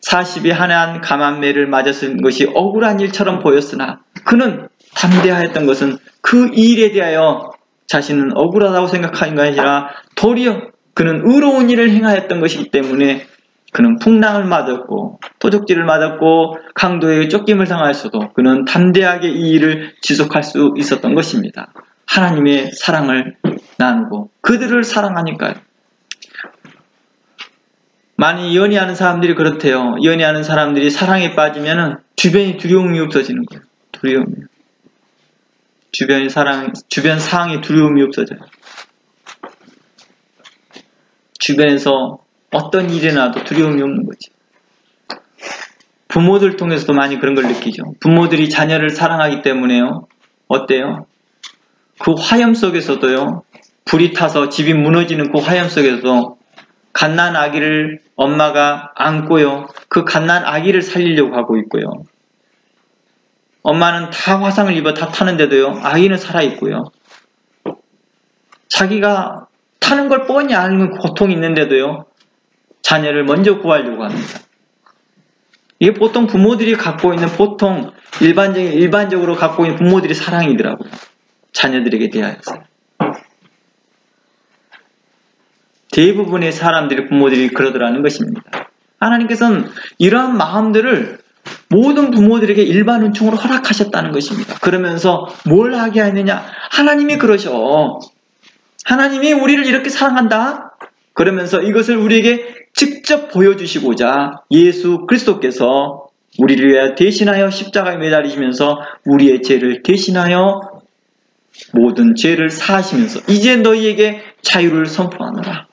40이 한해한 감암매를 맞았을 것이 억울한 일처럼 보였으나 그는 담대하였던 것은 그 일에 대하여 자신은 억울하다고 생각하는 것이 아니라 도리어 그는 의로운 일을 행하였던 것이기 때문에 그는 풍랑을 맞았고 토적질을 맞았고 강도에게 쫓김을 당하였어도 그는 담대하게 이 일을 지속할 수 있었던 것입니다. 하나님의 사랑을 나누고 그들을 사랑하니까요. 많이 연애하는 사람들이 그렇대요. 연애하는 사람들이 사랑에 빠지면 주변이 두려움이 없어지는 거예요. 두려움이. 주변 상황에 두려움이 없어져요. 주변에서 어떤 일이 나도 두려움이 없는 거지. 부모들 통해서도 많이 그런 걸 느끼죠. 부모들이 자녀를 사랑하기 때문에요. 어때요? 그 화염 속에서도요. 불이 타서 집이 무너지는 그 화염 속에서도 갓난 아기를 엄마가 안고요. 그 갓난 아기를 살리려고 하고 있고요. 엄마는 다 화상을 입어 다 타는데도요. 아기는 살아있고요. 자기가 타는 걸 뻔히 알면 고통이 있는데도요. 자녀를 먼저 구하려고 합니다. 이게 보통 부모들이 갖고 있는 일반적으로 갖고 있는 부모들의 사랑이더라고요. 자녀들에게 대하여서. 대부분의 사람들이 부모들이 그러더라는 것입니다. 하나님께서는 이러한 마음들을 모든 부모들에게 일반 은총으로 허락하셨다는 것입니다. 그러면서 뭘 하게 하느냐? 하나님이 그러셔. 하나님이 우리를 이렇게 사랑한다? 그러면서 이것을 우리에게 직접 보여주시고자 예수 그리스도께서 우리를 위하여 대신하여 십자가에 매달리시면서 우리의 죄를 대신하여 모든 죄를 사하시면서 이제 너희에게 자유를 선포하노라.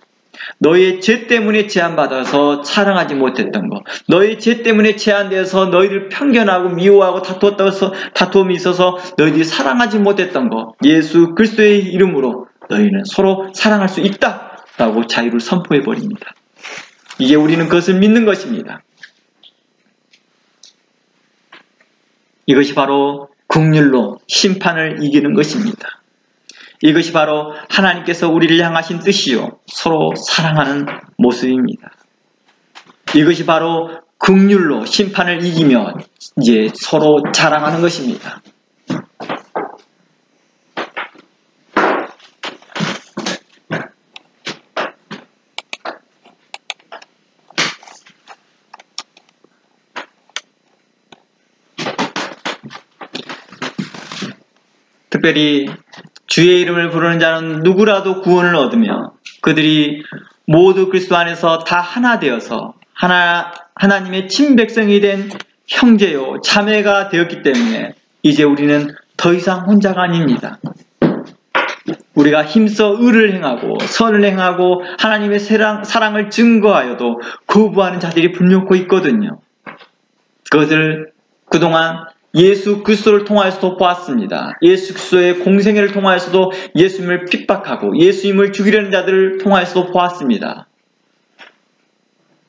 너희의 죄 때문에 제한받아서 사랑하지 못했던 것, 너희 죄 때문에 제한되어서 너희를 편견하고 미워하고 다툼이 있어서 너희들이 사랑하지 못했던 것, 예수 그리스도의 이름으로 너희는 서로 사랑할 수 있다라고 자유를 선포해버립니다. 이제 우리는 그것을 믿는 것입니다. 이것이 바로 긍휼로 심판을 이기는 것입니다. 이것이 바로 하나님께서 우리를 향하신 뜻이요 서로 사랑하는 모습입니다. 이것이 바로 긍휼로 심판을 이기면 이제 서로 자랑하는 것입니다. 특별히 주의 이름을 부르는 자는 누구라도 구원을 얻으며 그들이 모두 그리스도 안에서 다 하나 되어서 하나님의 친백성이 된 형제요 자매가 되었기 때문에 이제 우리는 더 이상 혼자가 아닙니다. 우리가 힘써 의를 행하고 선을 행하고 하나님의 사랑을 증거하여도 거부하는 자들이 분명히 있거든요. 그것을 그동안 예수 그리스도를 통하여서도 보았습니다. 예수 그리스도의 공생애를 통하여서도 예수님을 핍박하고 예수님을 죽이려는 자들을 통하여서도 보았습니다.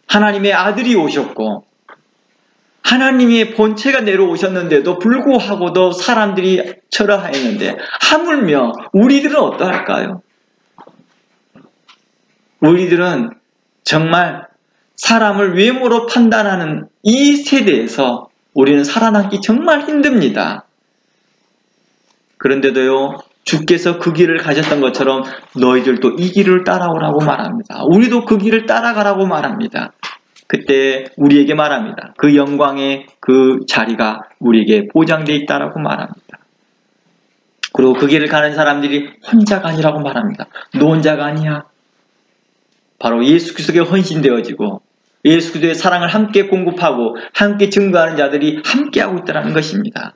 하나님의 아들이 오셨고 하나님의 본체가 내려오셨는데도 불구하고도 사람들이 철회하였는데 하물며 우리들은 어떠할까요? 우리들은 정말 사람을 외모로 판단하는 이 세대에서 우리는 살아남기 정말 힘듭니다. 그런데도요, 주께서 그 길을 가셨던 것처럼 너희들도 이 길을 따라오라고 말합니다. 우리도 그 길을 따라가라고 말합니다. 그때 우리에게 말합니다. 그 영광의 그 자리가 우리에게 보장되어 있다라고 말합니다. 그리고 그 길을 가는 사람들이 혼자가 아니라고 말합니다. 너 혼자가 아니야. 바로 예수 그리스도에 헌신되어지고 예수 그리스도의 사랑을 함께 공급하고 함께 증거하는 자들이 함께하고 있다는 것입니다.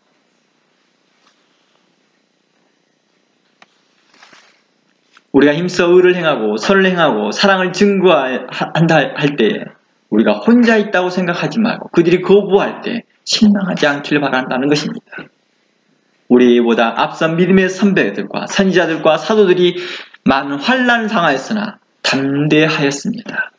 우리가 힘써 의를 행하고 선을 행하고 사랑을 증거한다 할 때에 우리가 혼자 있다고 생각하지 말고 그들이 거부할 때 실망하지 않길 바란다는 것입니다. 우리보다 앞선 믿음의 선배들과 선지자들과 사도들이 많은 환난을 당하였으나 담대하였습니다.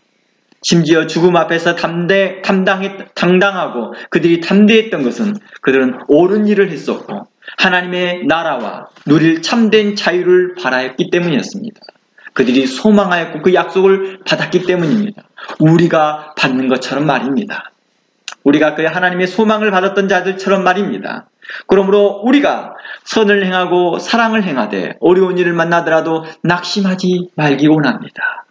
심지어 죽음 앞에서 당당하고 그들이 담대했던 것은 그들은 옳은 일을 했었고 하나님의 나라와 누릴 참된 자유를 바라였기 때문이었습니다. 그들이 소망하였고 그 약속을 받았기 때문입니다. 우리가 받는 것처럼 말입니다. 우리가 그 하나님의 소망을 받았던 자들처럼 말입니다. 그러므로 우리가 선을 행하고 사랑을 행하되 어려운 일을 만나더라도 낙심하지 말기 원합니다.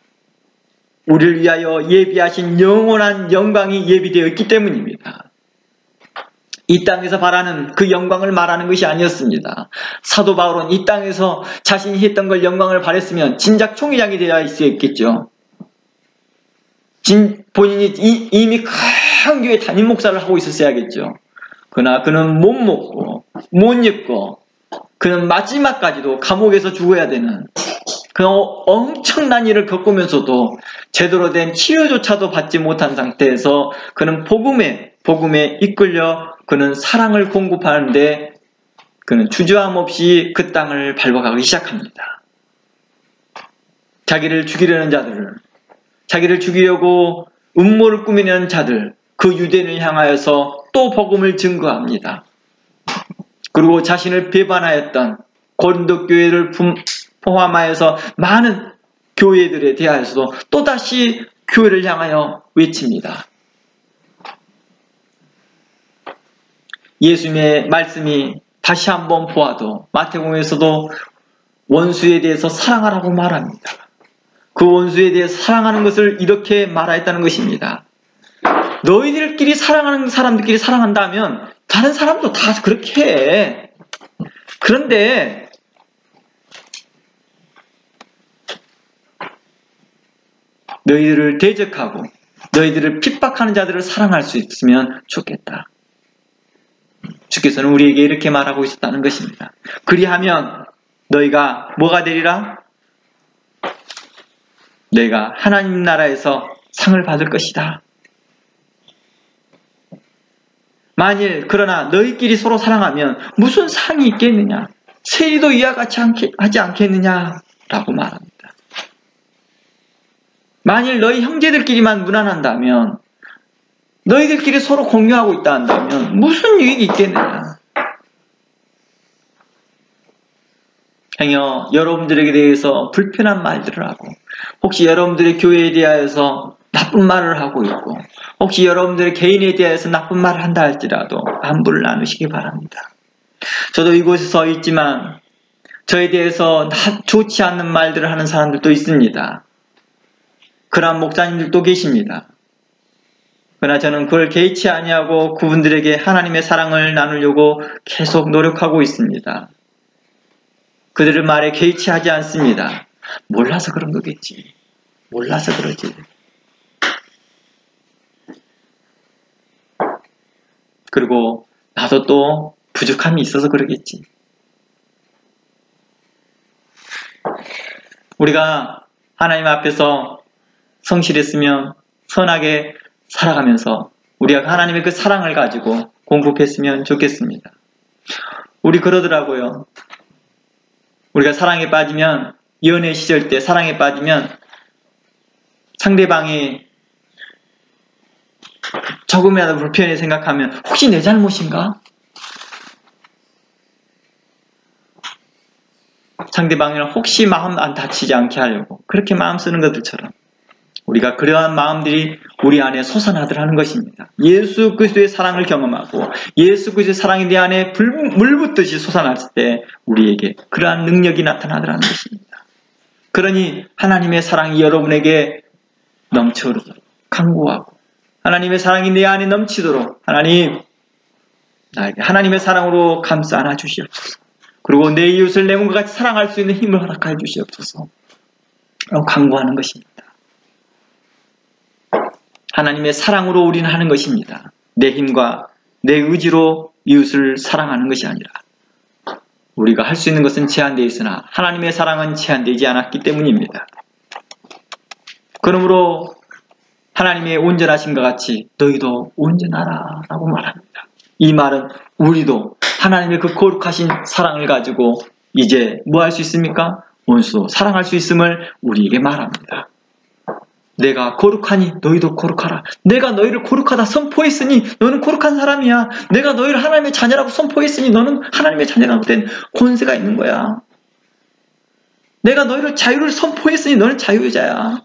우리를 위하여 예비하신 영원한 영광이 예비되어 있기 때문입니다. 이 땅에서 바라는 그 영광을 말하는 것이 아니었습니다. 사도 바울은 이 땅에서 자신이 했던 걸 영광을 바랬으면 진작 총회장이 되어 있었겠죠. 본인이 이미 큰 교회 담임 목사를 하고 있었어야겠죠. 그러나 그는 못 먹고 못 입고 그는 마지막까지도 감옥에서 죽어야 되는 그 엄청난 일을 겪으면서도 제대로 된 치료조차도 받지 못한 상태에서 그는 복음에 이끌려 그는 사랑을 공급하는데 그는 주저함 없이 그 땅을 밟아가기 시작합니다. 자기를 죽이려는 자들을, 자기를 죽이려고 음모를 꾸미는 자들, 그 유대인을 향하여서 또 복음을 증거합니다. 그리고 자신을 배반하였던 고린도 교회를 포함하여서 많은 교회들에 대하여서도 또다시 교회를 향하여 외칩니다. 예수님의 말씀이 다시 한번 보아도 마태복음에서도 원수에 대해서 사랑하라고 말합니다. 그 원수에 대해서 사랑하는 것을 이렇게 말하였다는 것입니다. 너희들끼리 사랑하는 사람들끼리 사랑한다면 다른 사람도 다 그렇게 해. 그런데 너희들을 대적하고 너희들을 핍박하는 자들을 사랑할 수 있으면 좋겠다. 주께서는 우리에게 이렇게 말하고 있었다는 것입니다. 그리하면 너희가 뭐가 되리라? 너희가 하나님 나라에서 상을 받을 것이다. 만일 그러나 너희끼리 서로 사랑하면 무슨 상이 있겠느냐? 세리도 이와 같이 하지 않겠느냐라고 말합니다. 만일 너희 형제들끼리만 무난한다면 너희들끼리 서로 공유하고 있다 한다면 무슨 유익이 있겠느냐? 행여 여러분들에게 대해서 불편한 말들을 하고 혹시 여러분들의 교회에 대하여서 나쁜 말을 하고 있고 혹시 여러분들의 개인에 대해서 나쁜 말을 한다 할지라도 안부를 나누시기 바랍니다. 저도 이곳에 서 있지만 저에 대해서 좋지 않는 말들을 하는 사람들도 있습니다. 그러한 목사님들도 계십니다. 그러나 저는 그걸 개의치 아니하고 그분들에게 하나님의 사랑을 나누려고 계속 노력하고 있습니다. 그들의 말에 개의치 하지 않습니다. 몰라서 그런 거겠지. 몰라서 그러지. 그리고 나도 또 부족함이 있어서 그러겠지. 우리가 하나님 앞에서 성실했으면 선하게 살아가면서 우리가 하나님의 그 사랑을 가지고 공급했으면 좋겠습니다. 우리 그러더라고요. 우리가 사랑에 빠지면 연애 시절 때 사랑에 빠지면 상대방이 조금이라도 불편히 생각하면 혹시 내 잘못인가? 상대방이랑 혹시 마음 안 다치지 않게 하려고 그렇게 마음 쓰는 것들처럼 우리가 그러한 마음들이 우리 안에 솟아나더라는 것입니다. 예수 그리스도의 사랑을 경험하고 예수 그리스도의 사랑이 내 안에 물붓듯이 솟아났을 때 우리에게 그러한 능력이 나타나더라는 것입니다. 그러니 하나님의 사랑이 여러분에게 넘쳐흐르도록 간구하고 하나님의 사랑이 내 안에 넘치도록 하나님 나에게 하나님의 사랑으로 감싸 안아 주시옵소서. 그리고 내 이웃을 내 몸과 같이 사랑할 수 있는 힘을 허락하여 주시옵소서. 간구하는 것입니다. 하나님의 사랑으로 우리는 하는 것입니다. 내 힘과 내 의지로 이웃을 사랑하는 것이 아니라 우리가 할 수 있는 것은 제한되어 있으나 하나님의 사랑은 제한되지 않았기 때문입니다. 그러므로 하나님의 온전하신것 같이 너희도 온전하라 라고 말합니다. 이 말은 우리도 하나님의 그 거룩하신 사랑을 가지고 이제 뭐 할 수 있습니까? 원수 사랑할 수 있음을 우리에게 말합니다. 내가 거룩하니 너희도 거룩하라. 내가 너희를 거룩하다 선포했으니 너는 거룩한 사람이야. 내가 너희를 하나님의 자녀라고 선포했으니 너는 하나님의 자녀라고 된 권세가 있는 거야. 내가 너희를 자유를 선포했으니 너는 자유자야.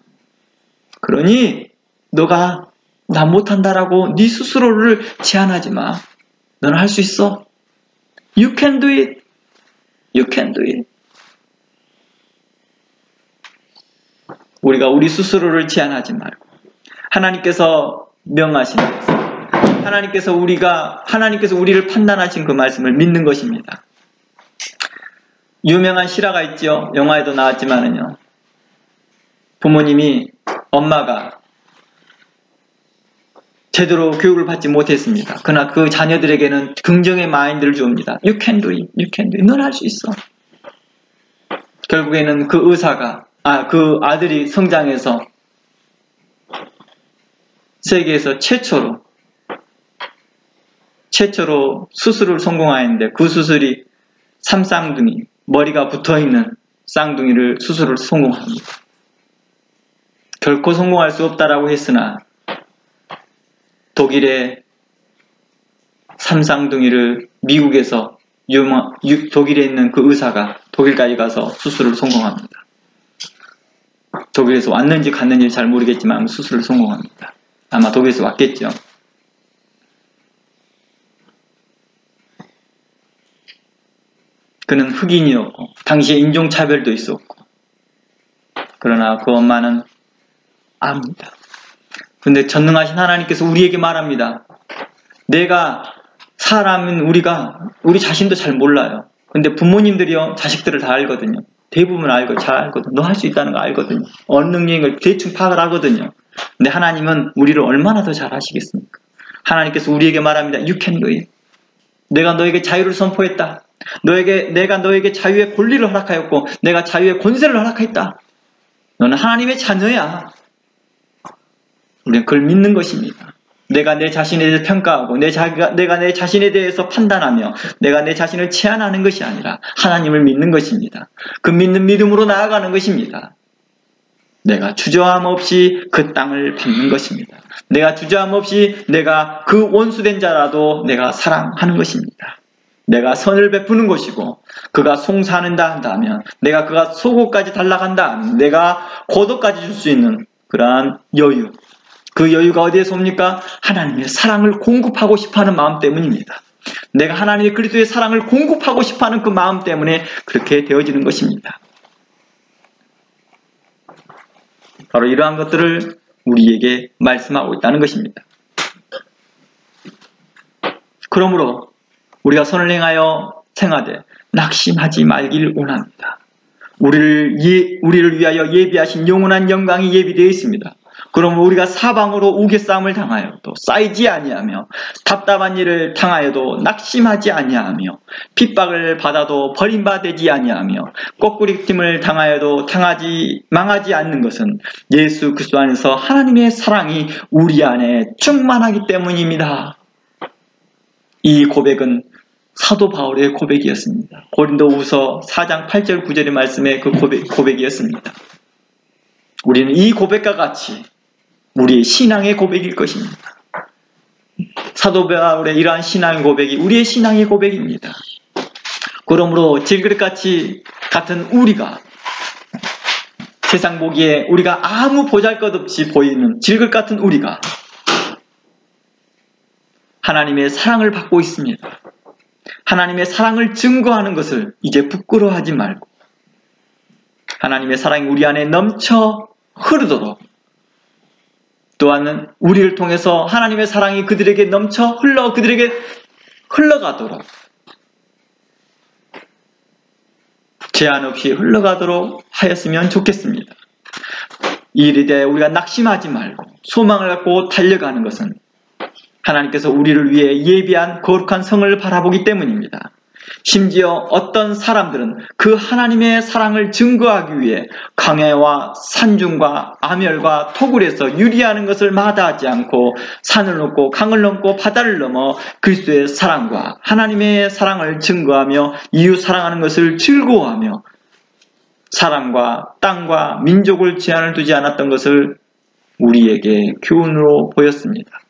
그러니 너가 나 못한다라고 네 스스로를 제한하지 마. 너는 할 수 있어. You can do it. You can do it. 우리가 우리 스스로를 제한하지 말고 하나님께서 명하신 것을, 하나님께서 우리를 판단하신 그 말씀을 믿는 것입니다. 유명한 실화가 있죠. 영화에도 나왔지만은요. 부모님이 엄마가 제대로 교육을 받지 못했습니다. 그러나 그 자녀들에게는 긍정의 마인드를 줍니다. You can do it. You can do it. 넌 할 수 있어. 결국에는 그 의사가 그 아들이 성장해서 세계에서 최초로 수술을 성공하였는데 그 수술이 삼쌍둥이, 머리가 붙어있는 쌍둥이를 수술을 성공합니다. 결코 성공할 수 없다라고 했으나 독일의 삼쌍둥이를 미국에서 독일에 있는 그 의사가 독일까지 가서 수술을 성공합니다. 독일에서 왔는지 갔는지 잘 모르겠지만 수술을 성공합니다. 아마 독일에서 왔겠죠. 그는 흑인이었고 당시에 인종차별도 있었고 그러나 그 엄마는 압니다. 근데 전능하신 하나님께서 우리에게 말합니다. 우리 자신도 잘 몰라요. 근데 부모님들이요 자식들을 다 알거든요. 대부분 잘 알거든요. 너 할 수 있다는 거 알거든요. 어느 능력을 대충 파악을 하거든요. 근데 하나님은 우리를 얼마나 더 잘 아시겠습니까? 하나님께서 우리에게 말합니다. You can do it. 내가 너에게 자유를 선포했다. 내가 너에게 자유의 권리를 허락하였고 내가 자유의 권세를 허락했다. 너는 하나님의 자녀야. 우리는 그걸 믿는 것입니다. 내가 내 자신에 대해서 평가하고 내가 내 자신에 대해서 판단하며 내가 내 자신을 제한하는 것이 아니라 하나님을 믿는 것입니다. 그 믿는 믿음으로 나아가는 것입니다. 내가 주저함 없이 그 땅을 밟는 것입니다. 내가 주저함 없이 내가 그 원수된 자라도 내가 사랑하는 것입니다. 내가 선을 베푸는 것이고 그가 송사한다 한다면 내가 그가 속옷까지 달라간다 하면 내가 고도까지 줄 수 있는 그러한 여유, 그 여유가 어디에서 옵니까? 하나님의 사랑을 공급하고 싶어하는 마음 때문입니다. 내가 하나님의 그리스도의 사랑을 공급하고 싶어하는 그 마음 때문에 그렇게 되어지는 것입니다. 바로 이러한 것들을 우리에게 말씀하고 있다는 것입니다. 그러므로 우리가 선을 행하되 낙심하지 말길 원합니다. 우리를 위하여 예비하신 영원한 영광이 예비되어 있습니다. 그러면 우리가 사방으로 우겨싸움을 당하여도 쌓이지 아니하며 답답한 일을 당하여도 낙심하지 아니하며 핍박을 받아도 버림받지 아니하며 거꾸리짐을 당하여도 망하지 않는 것은 예수 그리스도 안에서 하나님의 사랑이 우리 안에 충만하기 때문입니다. 이 고백은 사도 바울의 고백이었습니다. 고린도후서 4장 8절 9절의 말씀의 그 고백이었습니다. 우리는 이 고백과 같이 우리의 신앙의 고백일 것입니다. 사도 바울의 이러한 신앙의 고백이 우리의 신앙의 고백입니다. 그러므로 질그릇같이 같은 우리가 세상 보기에 우리가 아무 보잘것없이 보이는 질그릇 같은 우리가 하나님의 사랑을 받고 있습니다. 하나님의 사랑을 증거하는 것을 이제 부끄러워하지 말고 하나님의 사랑이 우리 안에 넘쳐 흐르도록 또한 우리를 통해서 하나님의 사랑이 그들에게 넘쳐 그들에게 흘러가도록 제한 없이 흘러가도록 하였으면 좋겠습니다. 이 일에 대해 우리가 낙심하지 말고 소망을 갖고 달려가는 것은 하나님께서 우리를 위해 예비한 거룩한 성을 바라보기 때문입니다. 심지어 어떤 사람들은 그 하나님의 사랑을 증거하기 위해 강해와 산중과 암열과 토굴에서 유리하는 것을 마다하지 않고 산을 넘고 강을 넘고 바다를 넘어 그리스도의 사랑과 하나님의 사랑을 증거하며 이웃 사랑하는 것을 즐거워하며 사람과 땅과 민족을 제한을 두지 않았던 것을 우리에게 교훈으로 보였습니다.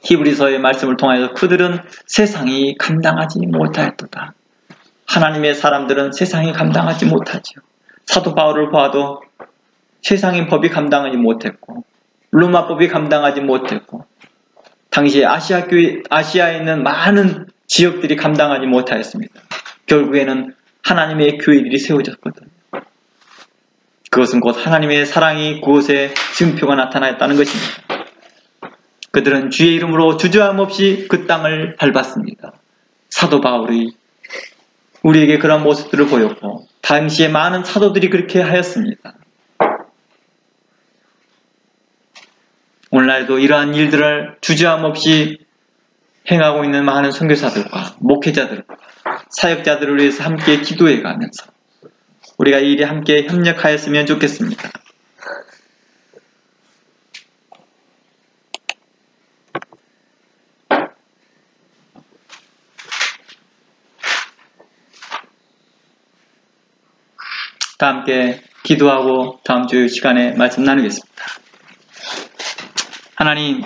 히브리서의 말씀을 통하여 그들은 세상이 감당하지 못하였도다. 하나님의 사람들은 세상이 감당하지 못하죠. 사도 바울을 봐도 세상의 법이 감당하지 못했고 로마법이 감당하지 못했고 당시 아시아에 있는 많은 지역들이 감당하지 못하였습니다. 결국에는 하나님의 교회들이 세워졌거든요. 그것은 곧 하나님의 사랑이 그곳에 증표가 나타났다는 것입니다. 그들은 주의 이름으로 주저함 없이 그 땅을 밟았습니다. 사도 바울이 우리에게 그런 모습들을 보였고 당시에 많은 사도들이 그렇게 하였습니다. 오늘날도 이러한 일들을 주저함 없이 행하고 있는 많은 선교사들과 목회자들과 사역자들을 위해서 함께 기도해 가면서 우리가 이 일에 함께 협력하였으면 좋겠습니다. 다 함께 기도하고 다음 주 시간에 말씀 나누겠습니다. 하나님,